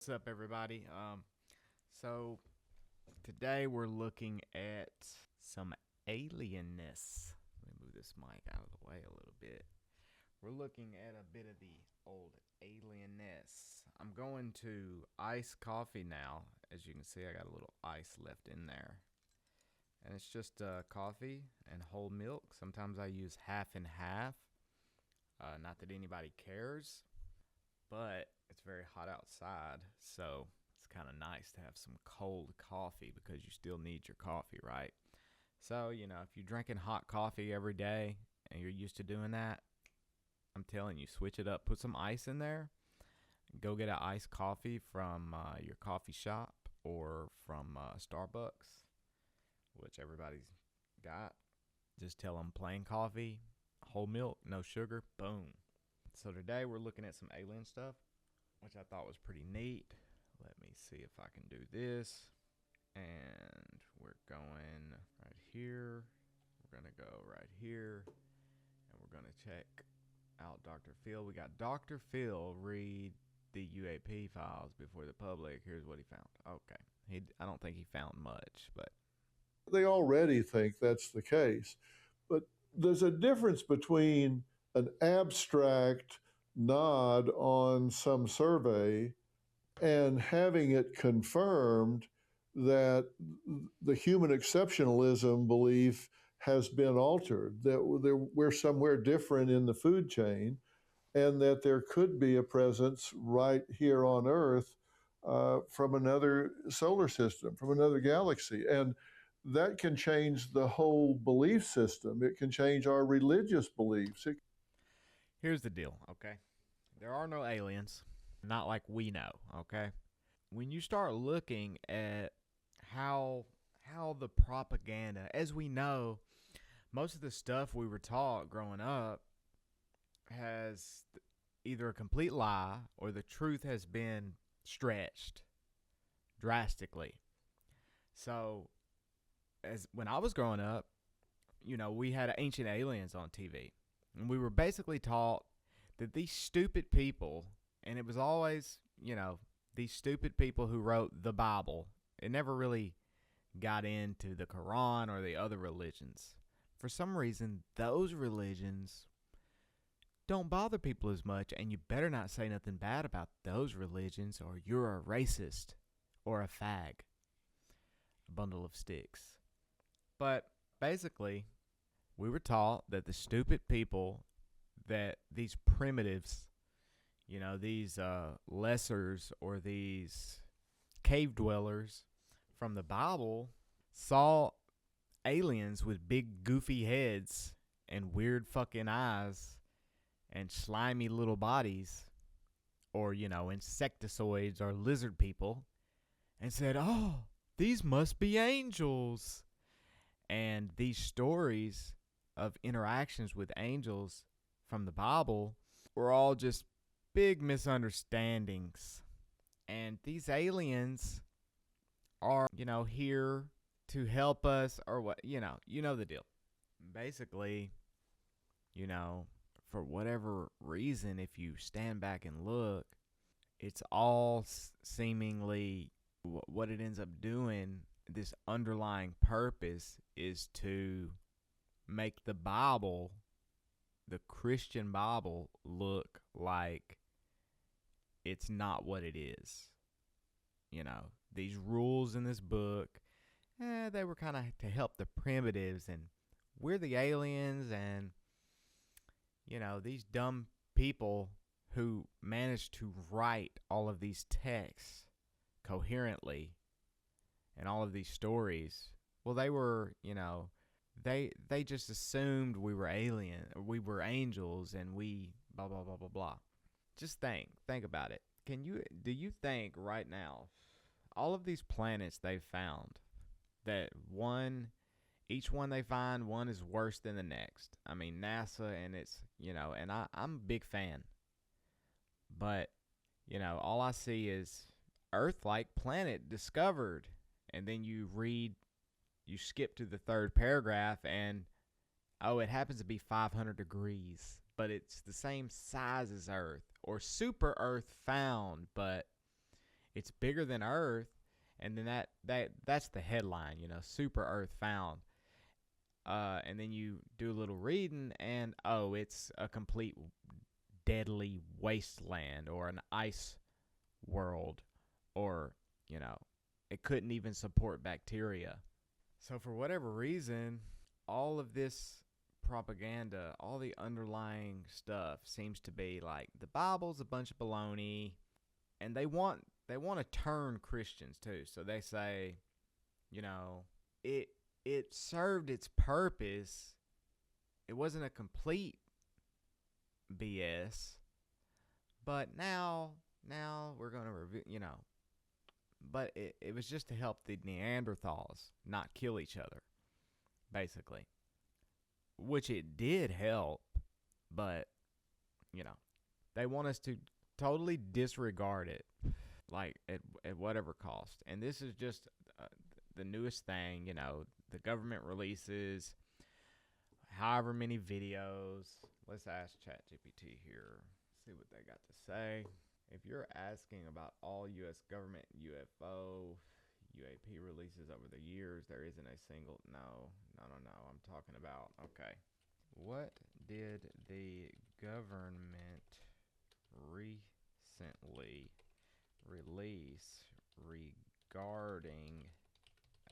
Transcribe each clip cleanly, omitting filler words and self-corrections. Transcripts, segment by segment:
What's up, everybody? So today we're looking at some alienness. Let me move this mic out of the way a little bit. We're looking at a bit of the old alienness. I'm going to ice coffee now. As you can see, I got a little ice left in there. And it's just coffee and whole milk. Sometimes I use half and half. Not that anybody cares, but it's very hot outside, so it's kind of nice to have some cold coffee because you still need your coffee, right? So, if you're drinking hot coffee every day and you're used to doing that, I'm telling you, switch it up. Put some ice in there. Go get an iced coffee from your coffee shop or from Starbucks, which everybody's got. Just tell them plain coffee, whole milk, no sugar, boom. So today we're looking at some alien stuff, which I thought was pretty neat. Let me see if I can do this. And we're going right here. We're going to go right here. And we're going to check out Dr. Phil. We got Dr. Phil read the UAP files before the public. Here's what he found. Okay. I don't think he found much, but They already think that's the case. But there's a difference between an abstract nod on some survey and having it confirmed that the human exceptionalism belief has been altered, that we're somewhere different in the food chain, and that there could be a presence right here on Earth from another solar system, from another galaxy. And that can change the whole belief system. It can change our religious beliefs. here's the deal, okay? There are no aliens, not like we know, okay? When you start looking at how the propaganda, as we know, most of the stuff we were taught growing up has either a complete lie or the truth has been stretched drastically. So, as when I was growing up, we had Ancient Aliens on TV, and we were basically taught that these stupid people, and it was always, these stupid people who wrote the Bible. It never really got into the Quran or the other religions. For some reason, those religions don't bother people as much, and you better not say nothing bad about those religions, or you're a racist or a fag, a bundle of sticks. But basically, we were taught that the stupid people, that these primitives, these lessers or these cave dwellers from the Bible saw aliens with big goofy heads and weird fucking eyes and slimy little bodies, or insectoids or lizard people, and said, "Oh, these must be angels." And these stories of interactions with angels from the Bible were all just big misunderstandings. And these aliens are, here to help us, or what, you know the deal. Basically, you know, for whatever reason, if you stand back and look, it's all seemingly what it ends up doing. This underlying purpose is to make the Bible, the Christian Bible, look like it's not what it is. These rules in this book, they were kind of to help the primitives, and we're the aliens, and these dumb people who managed to write all of these texts coherently and all of these stories. Well, they were, they just assumed we were we were angels, and we blah blah blah blah blah. Just think about it. Do you think right now, all of these planets they've found, that each one they find, one is worse than the next. I mean, NASA, and I'm a big fan. But, all I see is Earth-like planet discovered. And then you skip to the third paragraph, and, oh, it happens to be 500 degrees, but it's the same size as Earth. Or super Earth found, but it's bigger than Earth, and then that's the headline, super Earth found. And then you do a little reading, and it's a complete deadly wasteland or an ice world, or it couldn't even support bacteria. So for whatever reason, all of this propaganda, all the underlying stuff seems to be like the Bible's a bunch of baloney, and they want to turn Christians too. So they say, it served its purpose. It wasn't a complete BS, but now we're going to review, but it was just to help the Neanderthals not kill each other, basically, which it did help, but, they want us to totally disregard it, like, at whatever cost. And this is just the newest thing, the government releases however many videos. Let's ask ChatGPT here, see what they got to say. If you're asking about all U.S. government UFO, UAP releases over the years, there isn't a single, no. I'm talking about, okay. What did the government recently release regarding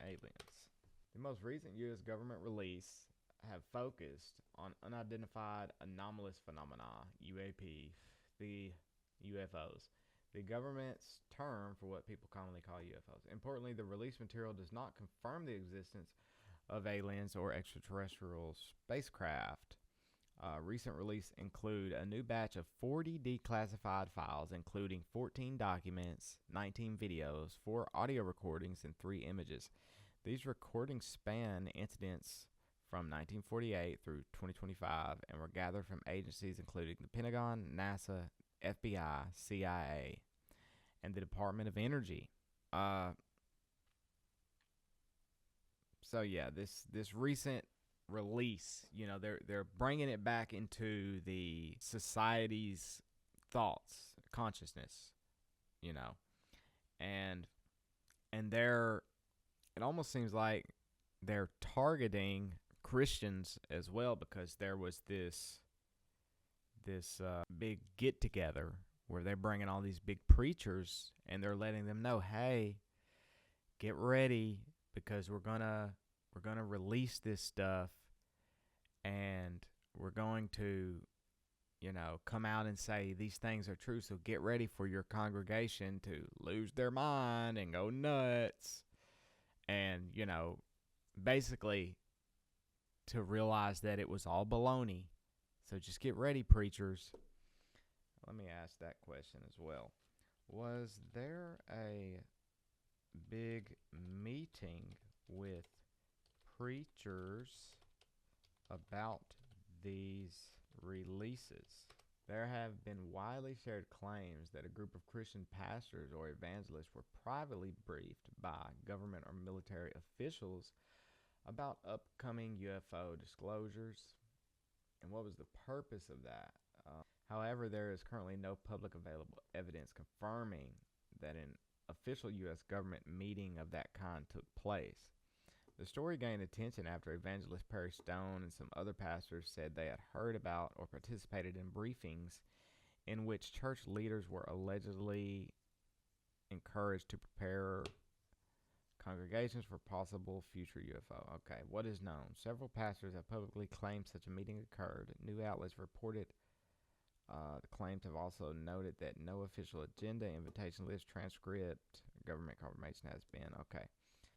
aliens? The most recent U.S. government release have focused on unidentified anomalous phenomena, UAP, the UFOs, the government's term for what people commonly call UFOs. Importantly, the release material does not confirm the existence of aliens or extraterrestrial spacecraft. Recent release include a new batch of 40 declassified files, including 14 documents, 19 videos, 4 audio recordings, and 3 images. These recordings span incidents from 1948 through 2025 and were gathered from agencies including the Pentagon, NASA, FBI, CIA, and the Department of Energy. So yeah, this recent release, they're bringing it back into the society's thoughts, consciousness, and it almost seems like they're targeting Christians as well, because there was this big get together where they're bringing all these big preachers and they're letting them know, hey, get ready, because we're gonna release this stuff, and we're going to come out and say these things are true. So get ready for your congregation to lose their mind and go nuts, and basically to realize that it was all baloney. So just get ready, preachers. Let me ask that question as well. Was there a big meeting with preachers about these releases? There have been widely shared claims that a group of Christian pastors or evangelists were privately briefed by government or military officials about upcoming UFO disclosures, and what was the purpose of that. However, there is currently no public available evidence confirming that an official U.S. government meeting of that kind took place. The story gained attention after evangelist Perry Stone and some other pastors said they had heard about or participated in briefings in which church leaders were allegedly encouraged to prepare congregations for possible future UFO. Okay, what is known? Several pastors have publicly claimed such a meeting occurred. New outlets reported the claims have also noted that no official agenda, invitation list, transcript, government confirmation has been. Okay.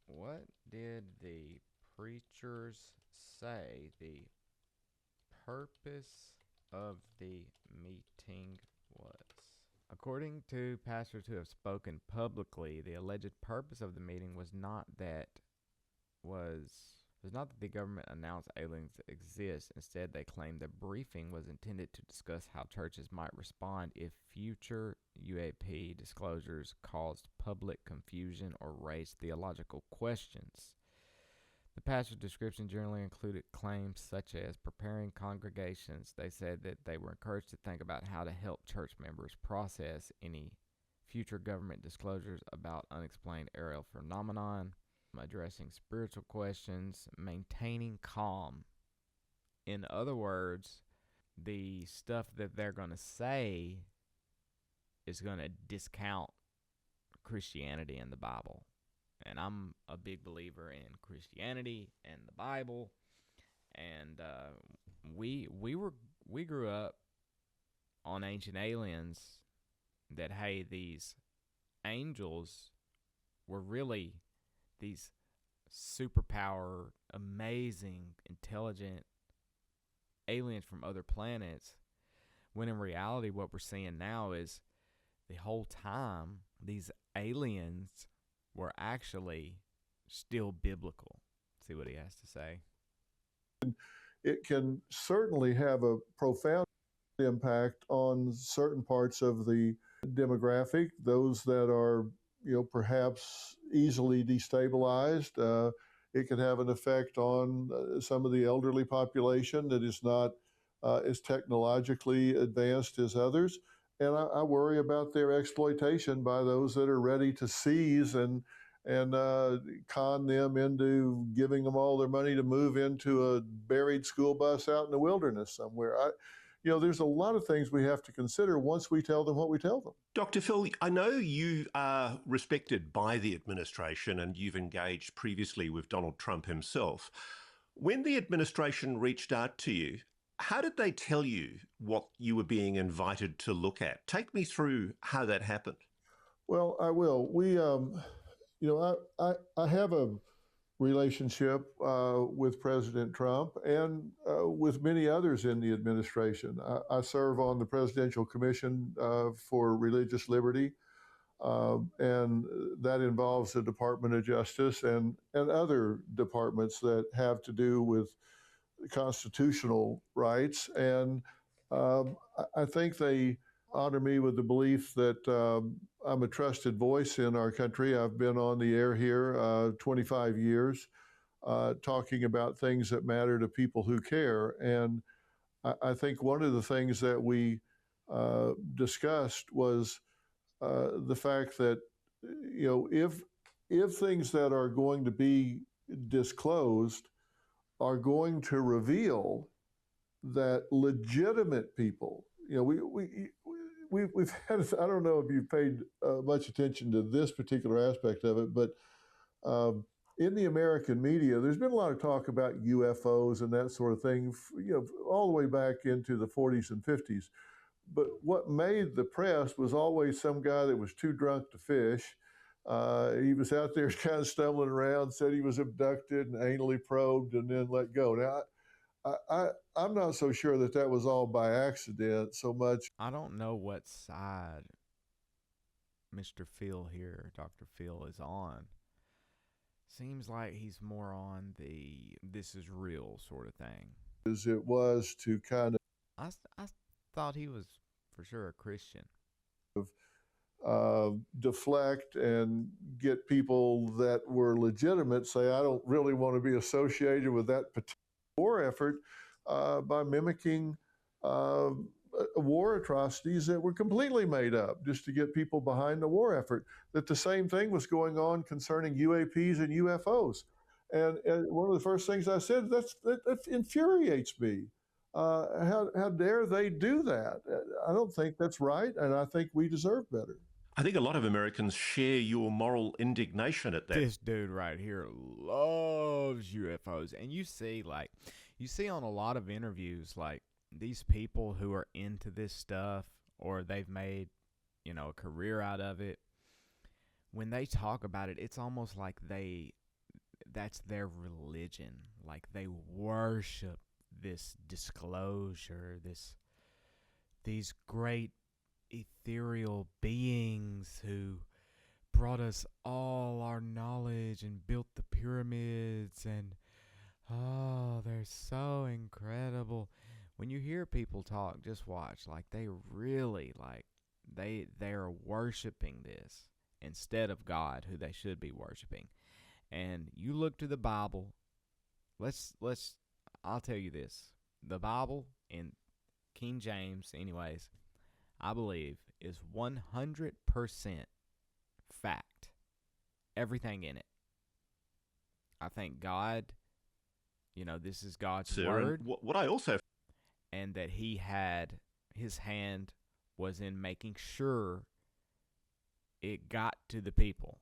What did the preachers say the purpose of the meeting was? According to pastors who have spoken publicly, the alleged purpose of the meeting was not that the government announced aliens exist. Instead, they claimed the briefing was intended to discuss how churches might respond if future UAP disclosures caused public confusion or raised theological questions. The pastor's description generally included claims such as preparing congregations. They said that they were encouraged to think about how to help church members process any future government disclosures about unexplained aerial phenomenon, addressing spiritual questions, maintaining calm. In other words, the stuff that they're going to say is going to discount Christianity and the Bible. And I'm a big believer in Christianity and the Bible. And we grew up on Ancient Aliens that, hey, these angels were really these superpower, amazing, intelligent aliens from other planets, when in reality what we're seeing now is the whole time these aliens were actually still biblical. See what he has to say. It can certainly have a profound impact on certain parts of the demographic, those that are, perhaps easily destabilized. It can have an effect on some of the elderly population that is not as technologically advanced as others. And I worry about their exploitation by those that are ready to seize and con them into giving them all their money to move into a buried school bus out in the wilderness somewhere. There's a lot of things we have to consider once we tell them what we tell them. Dr. Phil, I know you are respected by the administration and you've engaged previously with Donald Trump himself. When the administration reached out to you, how did they tell you what you were being invited to look at? Take me through how that happened. Well, I will. I have a relationship with President Trump and with many others in the administration. I serve on the Presidential Commission for Religious Liberty, and that involves the Department of Justice and other departments that have to do with constitutional rights. And I think they honor me with the belief that I'm a trusted voice in our country. I've been on the air here 25 years talking about things that matter to people who care. And I think one of the things that we discussed was the fact that, if things that are going to be disclosed are going to reveal that legitimate people, we've had, I don't know if you've paid much attention to this particular aspect of it, but in the American media, there's been a lot of talk about UFOs and that sort of thing, all the way back into the 40s and 50s. But what made the press was always some guy that was too drunk to fish. He was out there kind of stumbling around, said he was abducted and anally probed and then let go. Now, I'm not so sure that was all by accident so much. I don't know what side Mr. Phil here, Dr. Phil, is on. Seems like he's more on the this is real sort of thing. As it was to kind of... I thought he was for sure a Christian. Deflect and get people that were legitimate say, I don't really want to be associated with that particular war effort by mimicking war atrocities that were completely made up just to get people behind the war effort. That the same thing was going on concerning UAPs and UFOs. And one of the first things I said, that infuriates me. How dare they do that? I don't think that's right, and I think we deserve better. I think a lot of Americans share your moral indignation at that. This dude right here loves UFOs. And you see on a lot of interviews, like, these people who are into this stuff or they've made, a career out of it, when they talk about it, it's almost like that's their religion. Like, they worship this disclosure, these great ethereal beings who brought us all our knowledge and built the pyramids, and they're so incredible. When you hear people talk, just watch, like, they really, like, they're worshiping this instead of God, who they should be worshiping. And you look to the Bible. I'll tell you this. The Bible, in King James anyways, I believe, is 100% fact. Everything in it. I think God, this is God's Sir, word. and what I also And that his hand was in making sure it got to the people.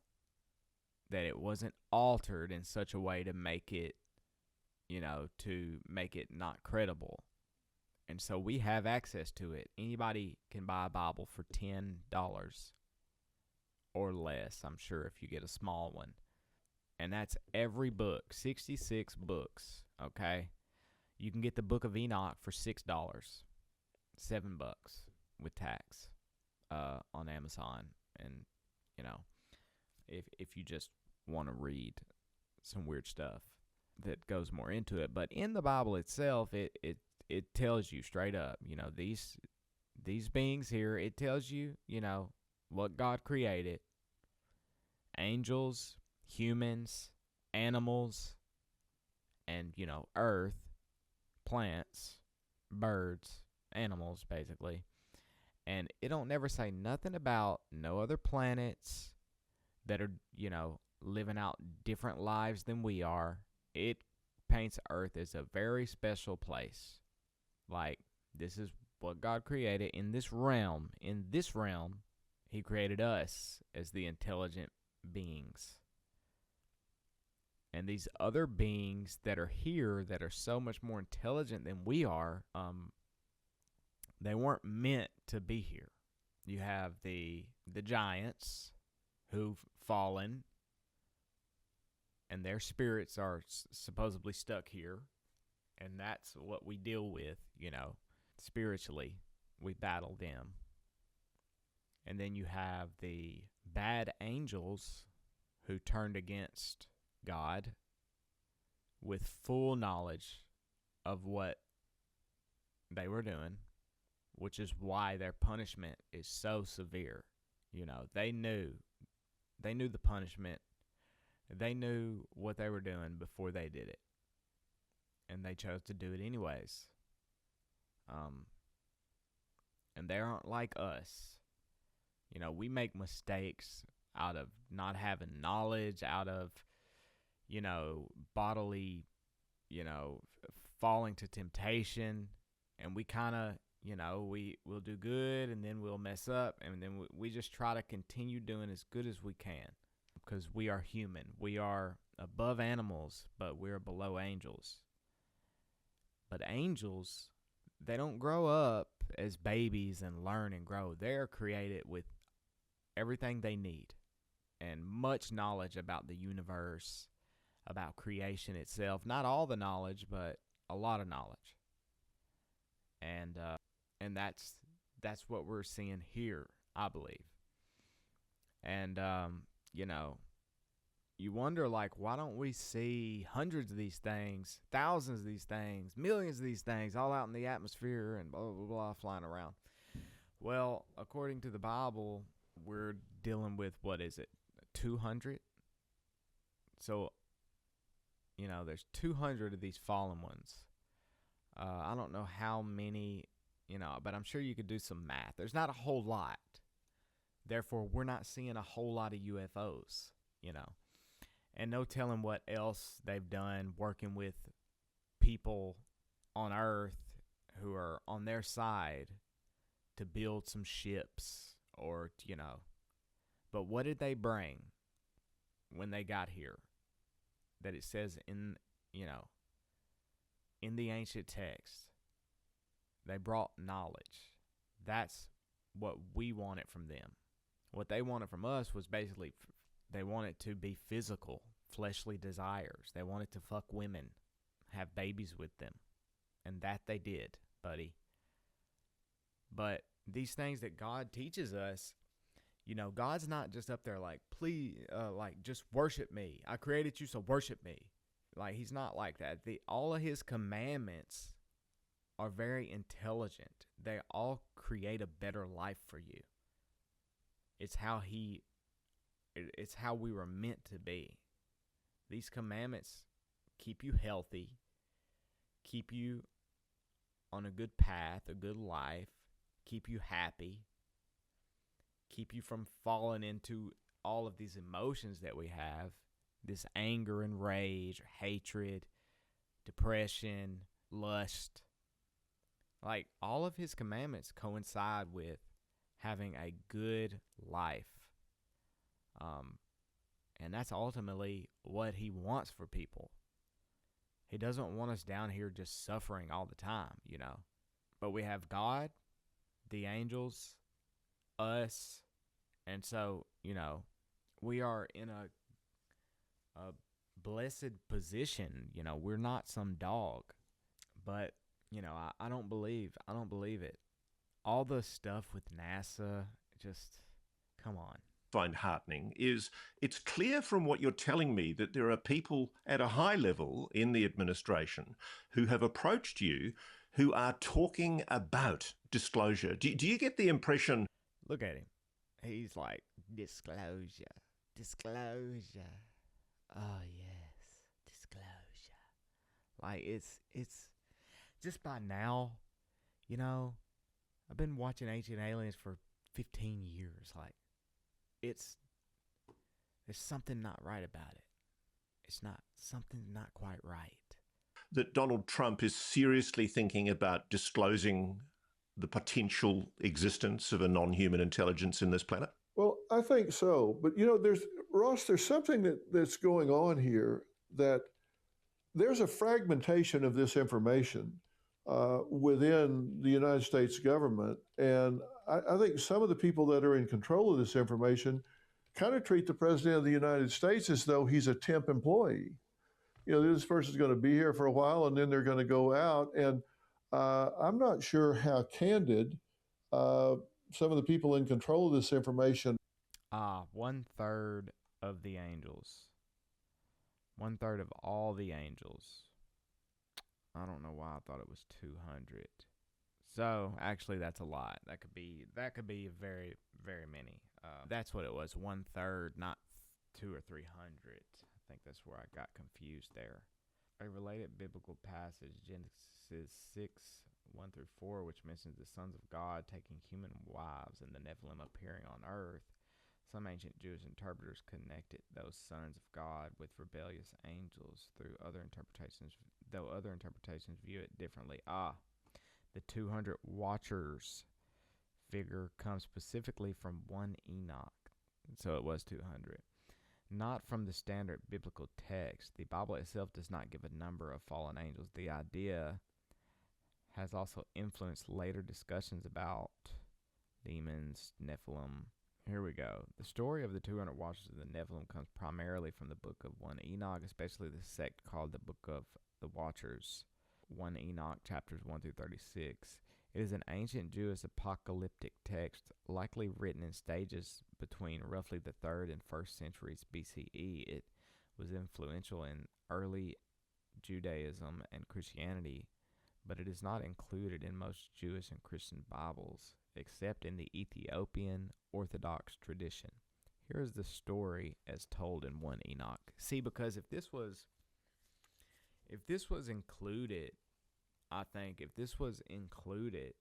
That it wasn't altered in such a way to make it, to make it not credible. And so we have access to it. Anybody can buy a Bible for $10 or less, I'm sure, if you get a small one. And that's every book, 66 books, okay? You can get the Book of Enoch for $6, $7 with tax on Amazon. And, if you just want to read some weird stuff that goes more into it. But in the Bible itself, it tells you straight up, these beings here, it tells you, what God created. Angels, humans, animals, and, earth, plants, birds, animals, basically. And it don't never say nothing about no other planets that are, living out different lives than we are. It paints Earth as a very special place. Like, this is what God created in this realm. In this realm, He created us as the intelligent beings. And these other beings that are here that are so much more intelligent than we are, they weren't meant to be here. You have the giants who've fallen, and their spirits are supposedly stuck here. And that's what we deal with, spiritually. We battle them. And then you have the bad angels who turned against God with full knowledge of what they were doing, which is why their punishment is so severe. They knew the punishment. They knew what they were doing before they did it. And they chose to do it anyways. And they aren't like us. We make mistakes out of not having knowledge, out of, bodily, falling to temptation. And we kind of, we'll do good and then we'll mess up. And then we just try to continue doing as good as we can because we are human. We are above animals, but we're below angels. But angels, they don't grow up as babies and learn and grow. They're created with everything they need and much knowledge about the universe, about creation itself. Not all the knowledge, but a lot of knowledge. And that's what we're seeing here, I believe. And you wonder, like, why don't we see hundreds of these things, thousands of these things, millions of these things all out in the atmosphere and blah, blah, blah, flying around? Well, according to the Bible, we're dealing with, 200? So, there's 200 of these fallen ones. I don't know how many, but I'm sure you could do some math. There's not a whole lot. Therefore, we're not seeing a whole lot of UFOs, And no telling what else they've done working with people on Earth who are on their side to build some ships or, But what did they bring when they got here? That it says in the ancient text, they brought knowledge. That's what we wanted from them. What they wanted from us was basically they wanted to be physical, fleshly desires. They wanted to fuck women, have babies with them. And that they did, buddy. But these things that God teaches us, God's not just up there like, please, just worship me. I created you, so worship me. Like, He's not like that. All of His commandments are very intelligent. They all create a better life for you. It's how we were meant to be. These commandments keep you healthy, keep you on a good path, a good life, keep you happy. keep you from falling into all of these emotions that we have, this anger and rage, hatred, depression, lust. Like, all of his commandments coincide with having a good life. And that's ultimately what he wants for people. He doesn't want us down here just suffering all the time, you know. But we have God, the angels, us, and so, you know, we are in a blessed position. You know, we're not some dog. But, you know, I don't believe it. All the stuff with NASA, just, come on. Find heartening is it's clear from what you're telling me that there are people at a high level in the administration who have approached you who are talking about disclosure. Do you get the impression? Look at him. He's like, disclosure. Oh, yes, disclosure. Like, it's just by now, you know, I've been watching Ancient Aliens for 15 years. Like, there's something not right about it. Something's not quite right. That Donald Trump is seriously thinking about disclosing the potential existence of a non-human intelligence in this planet? Well, I think so. But, you know, there's something that's going on here, that there's a fragmentation of this information within the United States government. And I think some of the people that are in control of this information kind of treat the President of the United States as though he's a temp employee. You know, this person's going to be here for a while and then they're going to go out. And I'm not sure how candid some of the people in control of this information. 1/3 of the angels. 1/3 of all the angels. I don't know why I thought it was 200. So actually, that's a lot. That could be very, very many. That's what it was. 1/3, not 200 or 300. I think that's where I got confused there. A related biblical passage, Genesis 6:1-4, which mentions the sons of God taking human wives and the Nephilim appearing on earth. Some ancient Jewish interpreters connected those sons of God with rebellious angels, though other interpretations view it differently. The 200 watchers figure comes specifically from 1 Enoch, so it was 200. Not from the standard biblical text. The Bible itself does not give a number of fallen angels. The idea has also influenced later discussions about demons, Nephilim. Here we go. The story of the 200 watchers of the Nephilim comes primarily from the book of 1 Enoch, especially the sect called the Book of the Watchers. 1 Enoch, chapters 1-36. It is an ancient Jewish apocalyptic text, likely written in stages between roughly the 3rd and 1st centuries BCE. It was influential in early Judaism and Christianity, but it is not included in most Jewish and Christian Bibles, except in the Ethiopian Orthodox tradition. Here is the story as told in 1 Enoch. See, because if this was included, I think if this was included,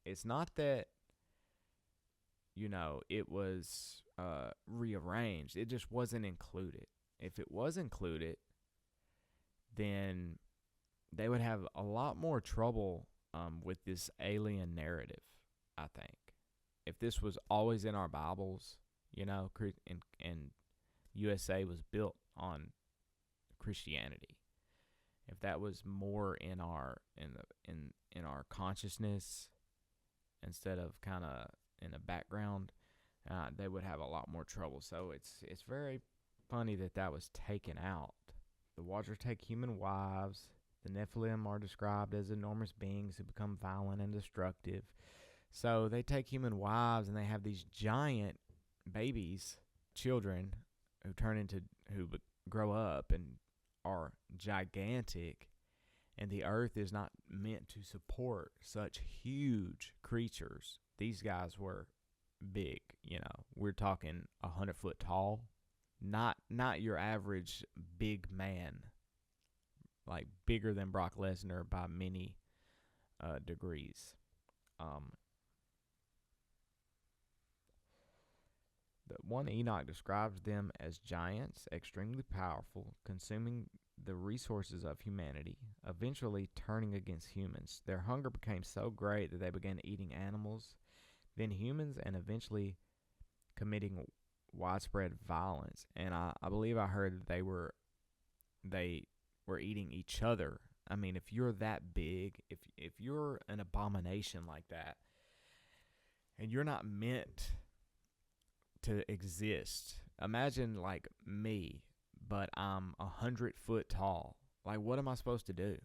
it's not that, you know, it was rearranged. It just wasn't included. If it was included, then they would have a lot more trouble with this alien narrative, I think. If this was always in our Bibles, you know, and USA was built on Christianity. If that was more in our consciousness instead of kind of in the background, they would have a lot more trouble. So it's very funny that was taken out. The watchers take human wives. The Nephilim are described as enormous beings who become violent and destructive. So they take human wives and they have these giant babies, children, who grow up and are gigantic, and the earth is not meant to support such huge creatures. These guys were big, you know. We're talking 100 foot tall, not your average big man, like bigger than Brock Lesnar by many degrees. The one Enoch describes them as giants, extremely powerful, consuming the resources of humanity, eventually turning against humans. Their hunger became so great that they began eating animals, then humans, and eventually committing widespread violence. And I believe I heard that they were eating each other. I mean, if you're that big, if you're an abomination like that, and you're not meant to exist, imagine like me, but I'm 100 foot tall. Like, what am I supposed to do?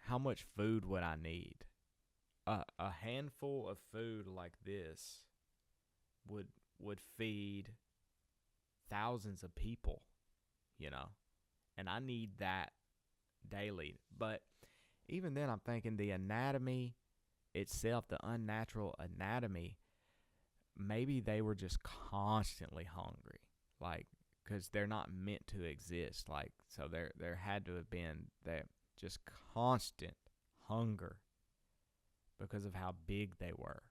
How much food would I need? A handful of food like this would feed thousands of people, you know, and I need that daily. But even then, I'm thinking the anatomy itself, the unnatural anatomy, maybe they were just constantly hungry, like, because they're not meant to exist. Like, so there had to have been that just constant hunger because of how big they were,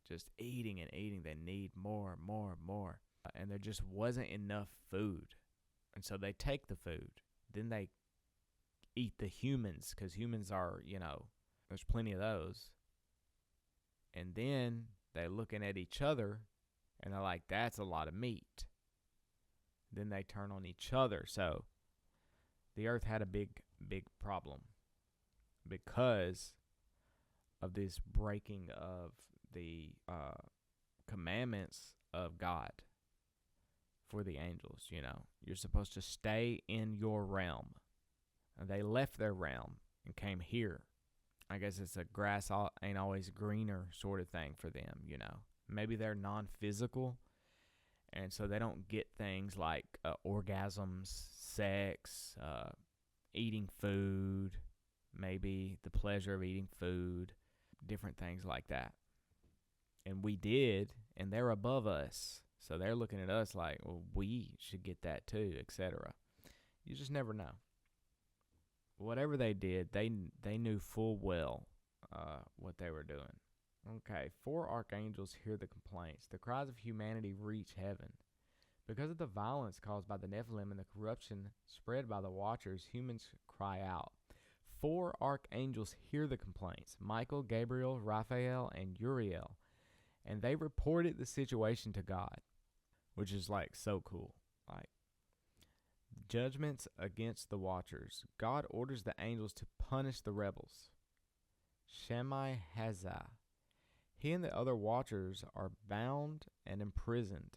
just eating and eating. They need more, more, more, and there just wasn't enough food, and so they take the food, then they eat the humans, because humans are, there's plenty of those, and then they're looking at each other, and they're like, that's a lot of meat. Then they turn on each other. So the earth had a big problem because of this breaking of the commandments of God for the angels. You're supposed to stay in your realm. And they left their realm and came here. I guess it's a grass ain't always greener sort of thing for them, Maybe they're non-physical, and so they don't get things like orgasms, sex, eating food, maybe the pleasure of eating food, different things like that. And we did, and they're above us. So they're looking at us like, well, we should get that too, etc. You just never know. Whatever they did, they knew full well what they were doing. Okay, 4 archangels hear the complaints. The cries of humanity reach heaven. Because of the violence caused by the Nephilim and the corruption spread by the Watchers, humans cry out. 4 archangels hear the complaints: Michael, Gabriel, Raphael, and Uriel. And they reported the situation to God, which is like so cool. Like, judgments against the Watchers. God orders the angels to punish the rebels. Shammai Hazah. He and the other Watchers are bound and imprisoned.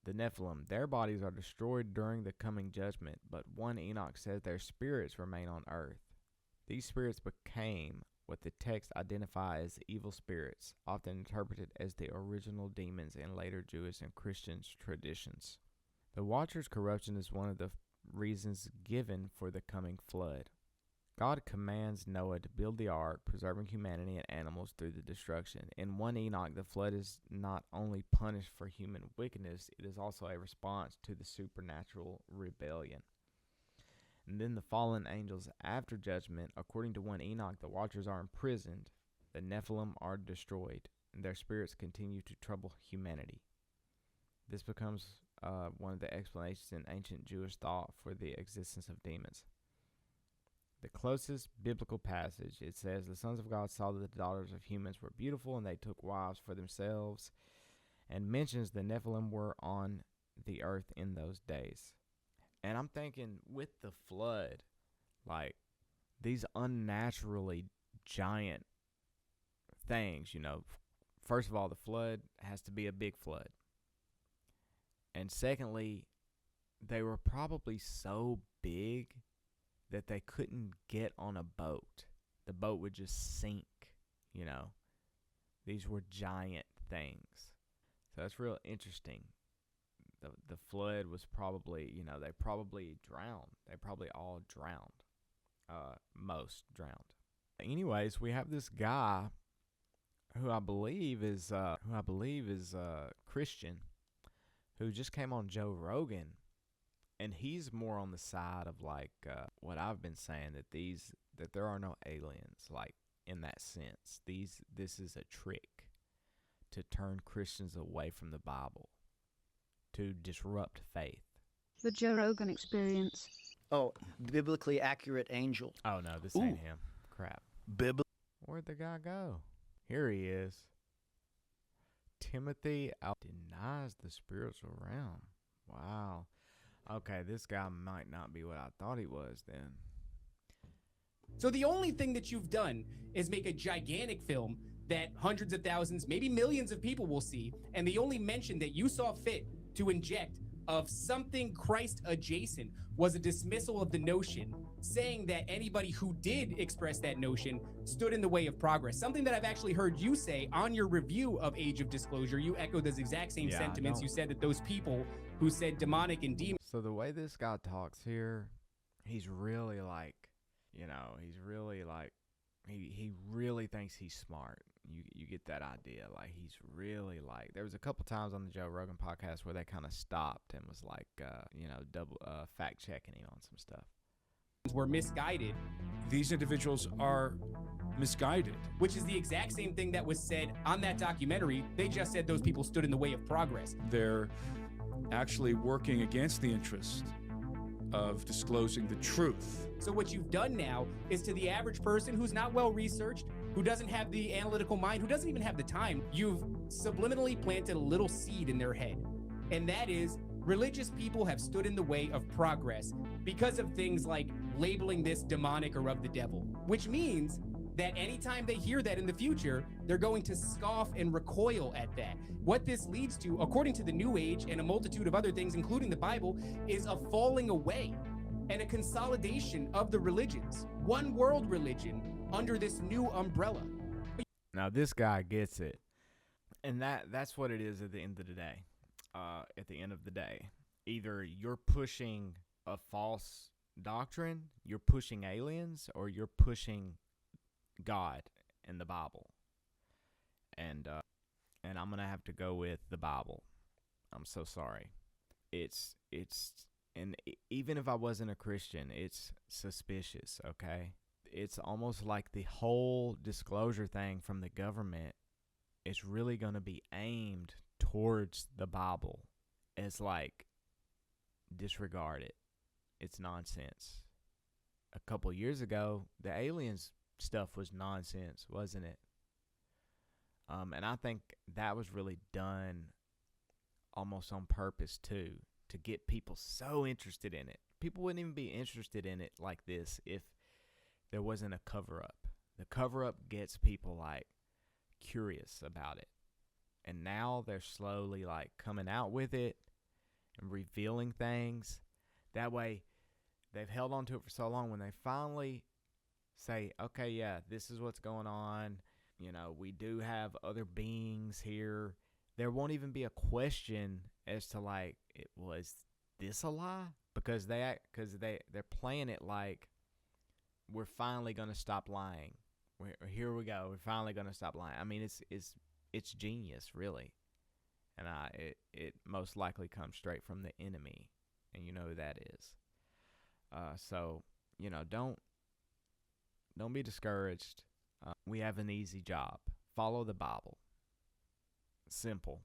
The Nephilim, their bodies are destroyed during the coming judgment, but one Enoch says their spirits remain on earth. These spirits became what the texts identify as evil spirits, often interpreted as the original demons in later Jewish and Christian traditions. The Watchers' corruption is one of the reasons given for the coming flood. God commands Noah to build the ark, preserving humanity and animals through the destruction. In 1 Enoch, the flood is not only punished for human wickedness, it is also a response to the supernatural rebellion. And then the fallen angels after judgment, according to 1 Enoch, the Watchers are imprisoned, the Nephilim are destroyed, and their spirits continue to trouble humanity. This becomes one of the explanations in ancient Jewish thought for the existence of demons. The closest biblical passage, it says, the sons of God saw that the daughters of humans were beautiful, and they took wives for themselves, and mentions the Nephilim were on the earth in those days. And I'm thinking, with the flood, like, these unnaturally giant things, first of all, the flood has to be a big flood. And secondly, they were probably so big that they couldn't get on a boat. The boat would just sink, These were giant things. So that's real interesting. The flood was probably, they probably drowned. They probably all drowned. Most drowned. Anyways, we have this guy who I believe is Christian, who just came on Joe Rogan. And he's more on the side of like what I've been saying, that there are no aliens, like, in that sense. This is a trick to turn Christians away from the Bible. to disrupt faith. The Joe Rogan Experience. Oh, biblically accurate angel. Oh no, this ain't him. Crap. Where'd the guy go? Here he is. Timothy denies the spiritual realm. Wow. Okay, this guy might not be what I thought he was then. So the only thing that you've done is make a gigantic film that hundreds of thousands, maybe millions of people will see, and the only mention that you saw fit to inject of something Christ adjacent was a dismissal of the notion, saying that anybody who did express that notion stood in the way of progress. Something that I've actually heard you say on your review of Age of Disclosure. You echoed those exact same sentiments. You said that those people who said demonic and demon. So the way this guy talks here, he's really like, you know, he's really like, he really thinks he's smart. You get that idea. Like, he's really like, there was a couple times on the Joe Rogan podcast where they kind of stopped and was like, you know, double fact checking him on some stuff. Were misguided. These individuals are misguided. Which is the exact same thing that was said on that documentary. They just said those people stood in the way of progress. They're actually working against the interest of disclosing the truth. So what you've done now is, to the average person who's not well researched, who doesn't have the analytical mind, who doesn't even have the time, you've subliminally planted a little seed in their head. And that is, religious people have stood in the way of progress because of things like labeling this demonic or of the devil, which means that anytime they hear that in the future, they're going to scoff and recoil at that. What this leads to, according to the New Age and a multitude of other things, including the Bible, is a falling away and a consolidation of the religions, one world religion under this new umbrella. Now this guy gets it, and that's what it is at the end of the day. At the end of the day, either you're pushing a false doctrine, you're pushing aliens, or you're pushing God and the Bible. And I'm gonna have to go with the Bible. I'm so sorry. It's and even if I wasn't a Christian, it's suspicious, okay? It's almost like the whole disclosure thing from the government is really going to be aimed towards the Bible. As like, disregard it. It's nonsense. A couple years ago, the aliens stuff was nonsense, wasn't it? And I think that was really done almost on purpose too, to get people so interested in it. People wouldn't even be interested in it like this if there wasn't a cover-up. The cover-up gets people like curious about it. And now they're slowly like coming out with it and revealing things. That way, they've held on to it for so long. When they finally say, okay, yeah, this is what's going on. You know, we do have other beings here. There won't even be a question as to like, was this a lie? Because they're playing it like we're finally gonna stop lying. Here we go. We're finally gonna stop lying. I mean, it's genius, really, and it most likely comes straight from the enemy, and you know who that is. So you know, don't be discouraged. We have an easy job. Follow the Bible. Simple.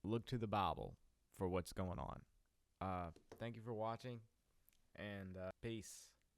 Look to the Bible for what's going on. Thank you for watching, and peace.